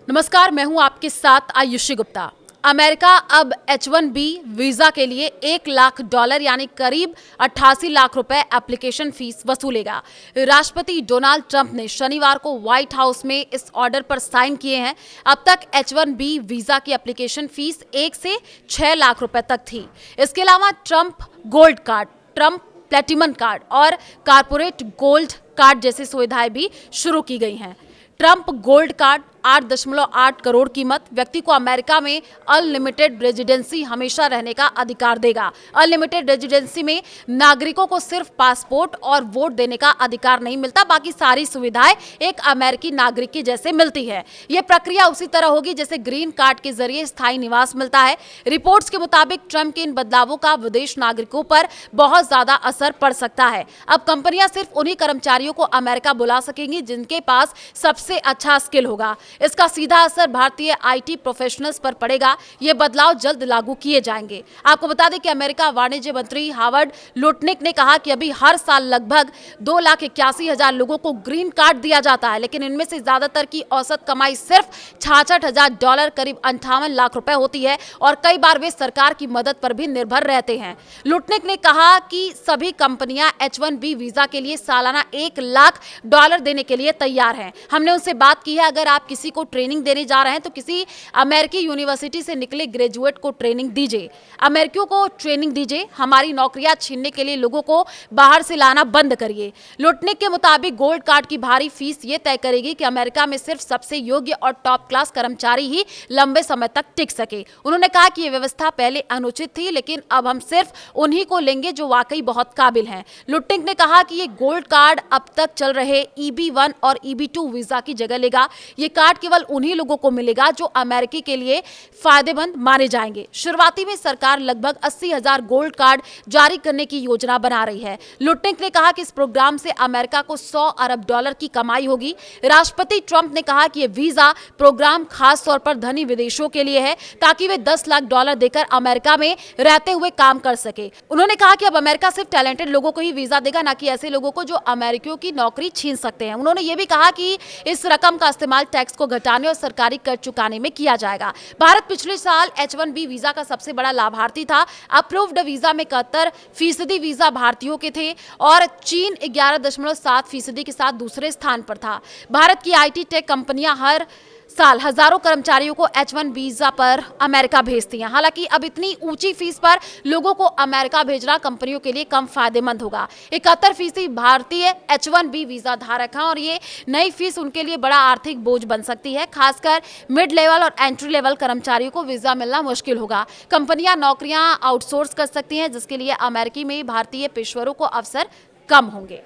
नमस्कार, मैं हूं आपके साथ आयुषी गुप्ता। अमेरिका अब H1B वीजा के लिए $1 लाख यानी करीब 88 लाख रुपए एप्लीकेशन फीस वसूलेगा। राष्ट्रपति डोनाल्ड ट्रंप ने शनिवार को व्हाइट हाउस में इस ऑर्डर पर साइन किए हैं। अब तक H1B वीजा की एप्लीकेशन फीस 1 से 6 लाख रुपए तक थी। इसके अलावा Trump gold card, Trump platinum card और कारपोरेट गोल्ड कार्ड जैसी सुविधाएं भी शुरू की गई हैं। ट्रंप गोल्ड कार्ड 8.8 करोड़ कीमत व्यक्ति को अमेरिका में अनलिमिटेड रेजिडेंसी हमेशा रहने का अधिकार देगा। अनलिमिटेड रेजिडेंसी में नागरिकों को सिर्फ पासपोर्ट और वोट देने का अधिकार नहीं मिलता, बाकी सारी सुविधाएं एक अमेरिकी नागरिक की जैसे मिलती है। यह प्रक्रिया उसी तरह होगी जैसे ग्रीन कार्ड के जरिए स्थायी निवास मिलता है। रिपोर्ट्स के मुताबिक ट्रंप के इन बदलावों का विदेश नागरिकों पर बहुत ज्यादा असर पड़ सकता है। अब कंपनियां सिर्फ उन्हीं कर्मचारियों को अमेरिका बुला सकेंगी जिनके पास सबसे अच्छा स्किल होगा। इसका सीधा असर भारतीय आईटी प्रोफेशनल्स पर पड़ेगा। ये बदलाव जल्द लागू किए जाएंगे। आपको बता दें कि अमेरिका वाणिज्य मंत्री हावर्ड लुटनिक ने कहा कि अभी हर साल लगभग 2,81,000 लोगों को ग्रीन कार्ड दिया जाता है, लेकिन इनमें से ज्यादातर की औसत कमाई सिर्फ $66,000 करीब 58 लाख रुपए होती है और कई बार वे सरकार की मदद पर भी निर्भर रहते हैं। लुटनिक ने कहा कि सभी कंपनियां H1B वीजा के लिए सालाना $1 लाख देने के लिए तैयार हैं। हमने उनसे बात की है, अगर आप किसी को ट्रेनिंग देने जा रहे हैं तो किसी अमेरिकी यूनिवर्सिटी से निकले ग्रेजुएट को ट्रेनिंग दीजिए, अमेरिकियों को ट्रेनिंग दीजिए। हमारी नौकरियां छीनने के लिए लोगों को बाहर से लाना बंद करिए। लुटनिक के मुताबिक गोल्ड कार्ड की भारी फीस ये तय करेगी कि अमेरिका में सिर्फ सबसे योग्य और टॉप क्लास कर्मचारी ही लंबे समय तक टिक सके। उन्होंने कहा कि यह व्यवस्था पहले अनुचित थी, लेकिन अब हम सिर्फ उन्हीं को लेंगे जो वाकई बहुत काबिल हैं। लुटनिक ने कहा कि ये गोल्ड कार्ड अब तक चल रहे EB1 और EB2 वीजा की जगह लेगा। ये कार्ड केवल उन्हीं लोगों को मिलेगा जो अमेरिकी के लिए फायदेमंद माने जाएंगे। शुरुआती में सरकार लगभग 80,000 गोल्ड कार्ड जारी करने की योजना बना रही है। लुटनिक ने कहा कि इस प्रोग्राम से अमेरिका को $100 अरब की कमाई होगी। राष्ट्रपति ट्रंप ने कहा कि यह वीजा प्रोग्राम खास तौर पर धनी विदेशों के लिए है ताकि वे $10 लाख देकर अमेरिका में रहते हुए काम कर सके। उन्होंने कहा कि अब अमेरिका सिर्फ टैलेंटेड लोगों को ही वीजा देगा, न कि ऐसे लोगों को जो अमेरिकियों की नौकरी छीन सकते हैं। उन्होंने ये भी कहा कि इस रकम का इस्तेमाल टैक्स को घटाने और सरकारी कर चुकाने में किया जाएगा। भारत पिछले साल H1B वीजा का सबसे बड़ा लाभार्थी था। अप्रूव्ड वीजा में 71% वीजा भारतीयों के थे और चीन 11.7% के साथ दूसरे स्थान पर था। भारत की आईटी टेक कंपनियां हर साल हजारों कर्मचारियों को H1 वीजा पर अमेरिका भेजती हैं। हालांकि अब इतनी ऊंची फीस पर लोगों को अमेरिका भेजना कंपनियों के लिए कम फायदेमंद होगा। 71% भारतीय H1B वीजा धारक हैं और ये नई फीस उनके लिए बड़ा आर्थिक बोझ बन सकती है। खासकर मिड लेवल और एंट्री लेवल कर्मचारियों को वीजा मिलना मुश्किल होगा। कंपनियां नौकरियां आउटसोर्स कर सकती हैं, जिसके लिए अमेरिकी में भारतीय पेशेवरों को अवसर कम होंगे।